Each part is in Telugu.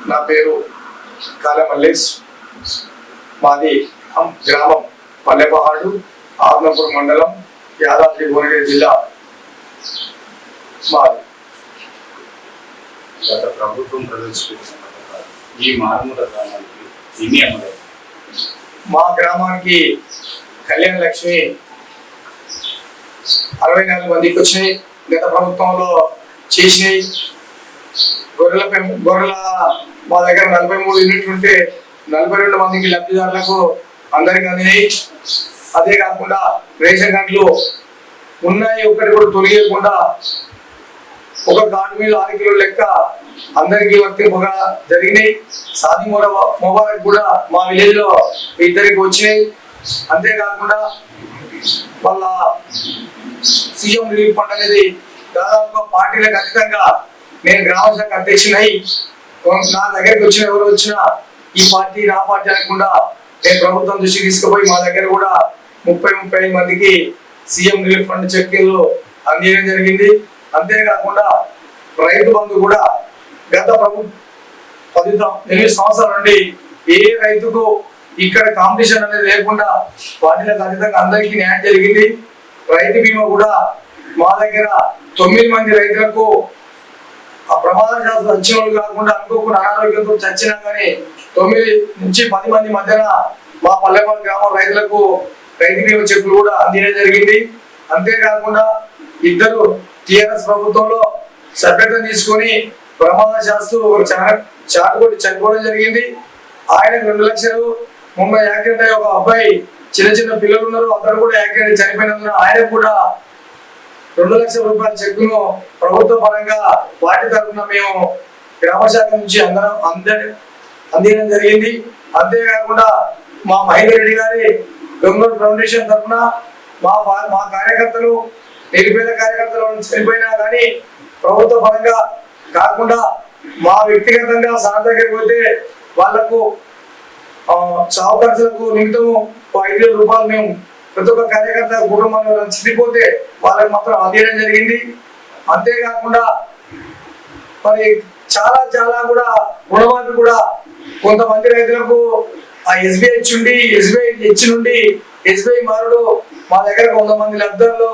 నా పేరు కాళ మల్లేష్. మాది గ్రామం పల్లెపహాడు, ఆత్మకూరు మండలం, యాదాద్రి భువనగిరి జిల్లా మాది. గత ప్రభుత్వం ప్రవేశపెట్టిన ఈ మారుమూల గ్రామానికి ఎన్ని అమలయ్యాయి? మా గ్రామానికి కళ్యాణ లక్ష్మి 64 మందికి వచ్చినాయి. గత ప్రభుత్వంలో చేసినాయి. గొర్రెల మా దగ్గర 43 యూనిట్లు ఉంటే 42 మందికి లబ్ధిదారులకు అందరికి అందినాయి. అదే కాకుండా రేషన్ కార్డులు ఉన్నాయి, ఒకటి కూడా తొలగకుండా ఒక కార్డు మీద 6 కిలోల లెక్క అందరికీ వర్తింపుగా జరిగినాయి. సాది మొబైల్ కూడా మా విలేజ్ లో 2 వచ్చినాయి. అంతేకాకుండా వాళ్ళ సీఎం రిలీఫ్ ఫండ్ అనేది దాదాపుగా పార్టీలకు ఖచ్చితంగా నేను గ్రామ శాఖ అధ్యక్షునై నా దగ్గరికి వచ్చిన ఎవరు వచ్చినా ఈ పార్టీ నా పార్టీ అనకుండా నేను ప్రభుత్వం దృష్టికి తీసుకుపోయి మా దగ్గర కూడా 30-35 మందికి సీఎం రిలీఫ్ ఫండ్ చెక్కులు అందించడం జరిగింది. అంతేకాకుండా రైతు బంధు కూడా గత ప్రభుత్వం 8 సంవత్సరాల నుండి ఏ రైతుకు ఇక్కడ కాంపిటీషన్ అనేది లేకుండా వాటిలో ఖచ్చితంగా అందరికీ న్యాయం జరిగింది. రైతు బీమా కూడా మా దగ్గర 9 మంది రైతులకు ఆ ప్రమాదశాస్త్రం వచ్చిన వాళ్ళు కాకుండా అనుకోకుండా అనారోగ్యంతో చచ్చినా కానీ 9 నుంచి 10 మంది మధ్యన మా పల్లెపల్లి గ్రామం రైతులకు రైతు బీమా చెక్కులు కూడా అందించడం జరిగింది. అంతేకాకుండా 2 టీఆర్ఎస్ ప్రభుత్వంలో సభ్యత్వం తీసుకొని ప్రమాదశాస్త్రం ఒక చాటుకొట్టి చనిపోవడం జరిగింది. ఆయనకు 2 లక్షలు ముంబై యాక్సిడెంట్ అయ్యి ఒక అబ్బాయి చిన్న పిల్లలు ఉన్నారు, అతను కూడా యాక్సిడెంట్ చనిపోయినందున ఆయనకు కూడా 2 లక్షల రూపాయల చెక్కును ప్రభుత్వ పరంగా వాటి తరఫున మేము గ్రామ శాఖ నుంచి అందించడం జరిగింది. అంతేకాకుండా మా మహేందర్ రెడ్డి గారి బెంగళూరు ఫౌండేషన్ తరఫున మా కార్యకర్తలు నిరుపేద కార్యకర్తలు చనిపోయినా కానీ ప్రభుత్వ పరంగా కాకుండా మా వ్యక్తిగతంగా సార్ దగ్గరికి పోతే వాళ్లకు చావు ఖర్చులకు నిమిత్తము 5,000 రూపాయలు మేము ప్రతి ఒక్క కార్యకర్త కుటుంబంలో చనిపోతే వాళ్ళకి మాత్రం అందించడం జరిగింది. అంతేకాకుండా మరి చాలా కూడా రుణమాఫీ కూడా కొంతమంది రైతులకు ఆ ఎస్బీఐ నుండి ఎస్బీఐ మారుడు మా దగ్గర కొంతమంది లబ్ధాల్లో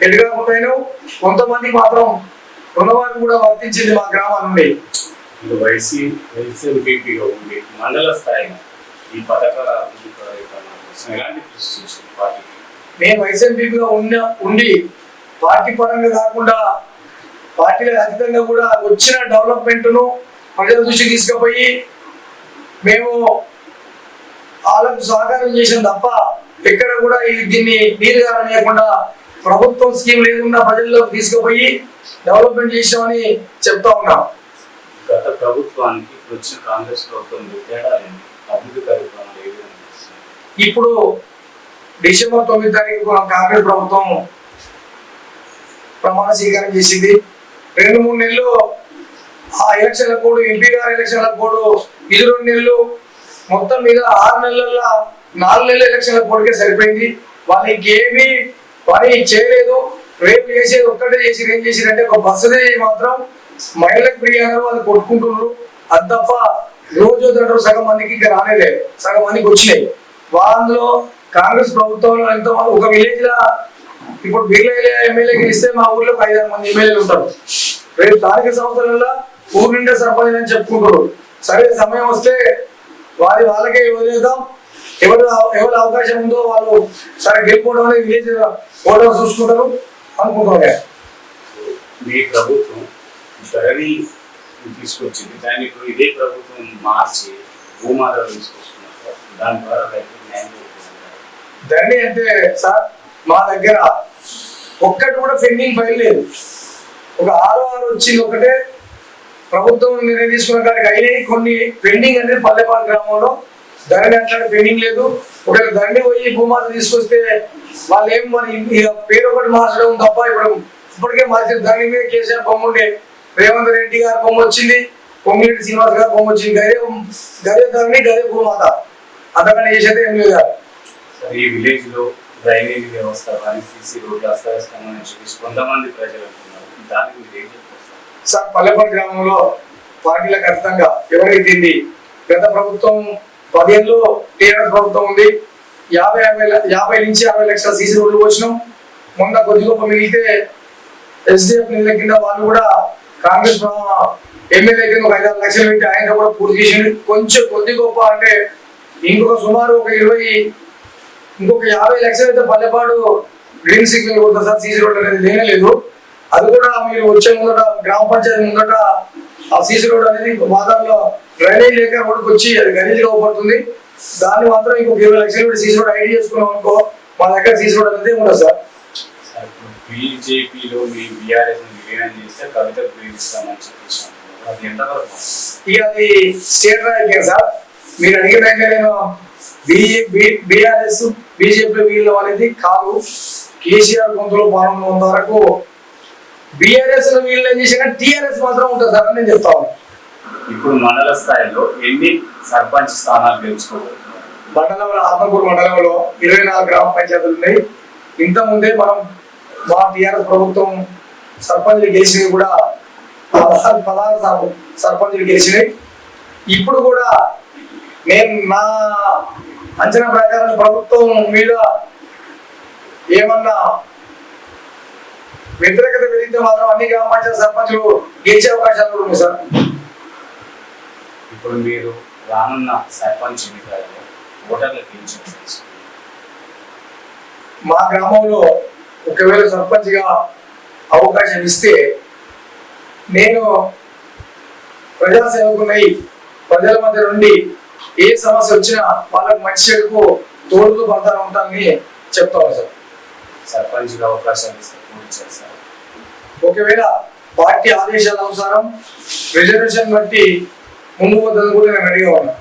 ఎదుగుకుంటాను, కొంతమందికి మాత్రం రుణమాఫీ కూడా వర్తించింది మా గ్రామం నుండి. మండల స్థాయి ఈ పథకాల మేము వైఎస్ఎంపీగా ఉండి పార్టీ పరంగా కాకుండా పార్టీలో అతీతంగా కూడా వచ్చిన డెవలప్మెంట్ను ప్రజల దృష్టికి తీసుకుపోయి మేము వాళ్ళకు సహకారం చేసిన తప్ప ఎక్కడ కూడా దీన్ని నీరుగా అనేయకుండా ప్రభుత్వం స్కీమ్ లేకుండా ప్రజల్లోకి తీసుకుపోయి డెవలప్మెంట్ చేసామని చెప్తా ఉన్నాం. గత ప్రభుత్వానికి వచ్చిన కాంగ్రెస్ ప్రభుత్వం అభివృద్ధి కార్యక్రమాలు ఇప్పుడు డిసెంబర్ 9 తారీఖు కాంగ్రెస్ ప్రభుత్వం ప్రమాణ స్వీకారం చేసింది. 2-3 నెలలు ఆ ఎలక్షన్ల కోడ్, ఎంపీ గారి ఎలక్షన్ల కోడ్ 2 నెలలు, మొత్తం మీద 6 నెలల 4 నెలల ఎలక్షన్ల కోడ్కే సరిపోయింది. వాళ్ళు ఇంకేమీ పని చేయలేదు. రేపు చేసేది ఒక్కటే చేసి ఏం చేసిరంటే ఒక బస్సుది మాత్రం మహిళలకు బిర్యానీ వాళ్ళు కొట్టుకుంటున్నారు. అది తప్ప రోజు సగం మందికి ఇంకా రానేలేదు, సగం మందికి వచ్చినాయి. వాళ్ళలో కాంగ్రెస్ ప్రభుత్వంలో ఎంతో ఒక విలేజ్ లా ఇప్పుడు బిర్లా ఎమ్మెల్యే గెలిస్తే మా ఊర్లో 5-6 మంది ఎమ్మెల్యేలు ఉంటారు. రేపు స్థానిక సంస్థలలో ఊరు నిండా సర్పంచ్ అని చెప్పుకుంటారు. సరే సమయం వస్తే వాళ్ళకే వదిలేద్దాం, ఎవరు అవకాశం ఉందో వాళ్ళు సరే గెలుపుకోవడం అనేది విలేజ్ ఓటర్ చూసుకుంటారు అనుకుంటున్నారు. మీ ప్రభుత్వం ధరణి తీసుకొచ్చింది, దాన్ని ఇప్పుడు ఇదే ప్రభుత్వం మార్చి భూమాదాలు తీసుకొస్తున్నారు. దాని ద్వారా ధరణి అంటే సార్ మా దగ్గర ఒక్కటి కూడా పెండింగ్ ఫైల్ లేదు. ఒక 6 వచ్చింది ఒకటే ప్రభుత్వం నిర్ణయం తీసుకున్న కాడికి అయినాయి. కొన్ని పెండింగ్ అనేది పల్లెపాడు గ్రామంలో ధరణి అట్లాంటి పెండింగ్ లేదు. ఒకవేళ ధరణి పోయి భూమాత తీసుకొస్తే వాళ్ళు ఏం మరి పేరు ఒకటి మార్చడం తప్ప ఇప్పటికే మార్చిన ధరణి మీద కేసీఆర్ బొమ్మ ఉండే, రేవంత్ రెడ్డి గారి బొమ్మ వచ్చింది, పొంగిరెడ్డి శ్రీనివాస్ గారి బొమ్మ వచ్చింది. గదే ధరణి గదే భూమాత, అంతకన్నా చేసేది ఏం లేదు. ఈ విలేజ్ లో డ్రైనేజ్ వ్యవస్థ కానీ సీసీ రోడ్లు అస్తవ్యస్తంగా కొంతమంది ప్రజలు అంటున్నారు, దానికి మీరు ఏం చెప్తారు సార్? పల్లెపల్లి గ్రామంలో పార్టీలకు ఖచ్చితంగా ఎవరైతే గత ప్రభుత్వం 10 టీఆర్ఎస్ ప్రభుత్వం ఉంది 50 నుంచి 60 లక్షల సీసీ రోడ్లు వచ్చినాం. మొన్న కొద్ది గొప్ప మిగిలితే ఎస్డిఎఫ్ నిధుల కింద వాళ్ళు కూడా కాంగ్రెస్ ఎమ్మెల్యే కింద ఒక 5-6 లక్షలు పెట్టి ఆయన కూడా పూర్తి చేసింది. కొంచెం కొద్ది గొప్ప అంటే ఇంకొక సుమారు ఒక 50 లక్షలు అయితే పల్లెపాడు గ్రీన్ సిగ్నల్ కొడుతుంది సార్. సీసీ రోడ్ అనేది లేనలేదు. అది కూడా మీరు వచ్చే ముందట గ్రామ పంచాయతీ ముందట ఆ సీసీ రోడ్ అనేది వాతావరణంలో డ్రైనేజ్ లేక రోడ్డుకి వచ్చి అది గలీజ్గా అవుపడుతుంది. దాన్ని మాత్రం ఇంకొక 20 లక్షలు పెట్టి సీసీ రోడ్ ఐడి చేసుకున్నాం అనుకో మా దగ్గర సీసీ రోడ్ అనేది ఉండదు సార్. బీజేపీలో మీ బీఆర్ఎస్ విలీనం చేస్తే కవిత ప్రేమిస్తామని చెప్పేసి అది ఎంతవరకు? ఇక అది స్టేట్ రాజకీయం సార్. మీరు అడిగిన నేను బీఆర్ఎస్ బీజేపీ వీళ్ళం అనేది కాదు. కేసీఆర్ గొంతులో పాల్గొన్నంత వరకు బీఆర్ఎస్ వీళ్ళు ఏం చేసినా టీఆర్ఎస్ మాత్రం ఉంటుంది సార్ అని నేను చెప్తాను. ఇప్పుడు మండల స్థాయిలో ఎన్ని సర్పంచ్ స్థానాలు గెలుచుకోబోతున్నారు? మండలంలో ఆత్మకూరు మండలంలో 24 గ్రామ పంచాయతీలు ఉన్నాయి. ఇంతకుముందే మనం మా టీఆర్ఎస్ ప్రభుత్వం సర్పంచులు గెలిచినవి కూడా 16 సర్పంచులు గెలిచినాయి. ఇప్పుడు కూడా నేను నా అంచనా ప్రకారం ప్రభుత్వం మీద ఏమన్నా వ్యతిరేకత పెరిగితే మాత్రం అన్ని గ్రామ పంచాయతీ సర్పంచులు గెలిచే అవకాశాలు కూడా ఉన్నాయి సార్. ఇప్పుడు మీరు రానున్న సర్పంచ్ ఎన్నికల్లో ఓటర్లకు ఏం చెప్తారు? మా గ్రామంలో ఒకవేళ సర్పంచ్గా అవకాశం ఇస్తే నేను ప్రజాసేవకునై ప్రజల మధ్య నుండి ఏ సమస్య వచ్చినా వాళ్ళకు మంచి చెడుకు తోడుతూ పడతాను ఉంటానని చెప్తాను సార్. సర్పంచ్గా అవకాశాలు ఇస్తే పూర్తి చేస్తారు. ఒకవేళ పార్టీ ఆదేశాల అనుసారం రిజర్వేషన్ బట్టి ముందు పోతుంది కూడా నేను రెడీగా ఉన్నాను.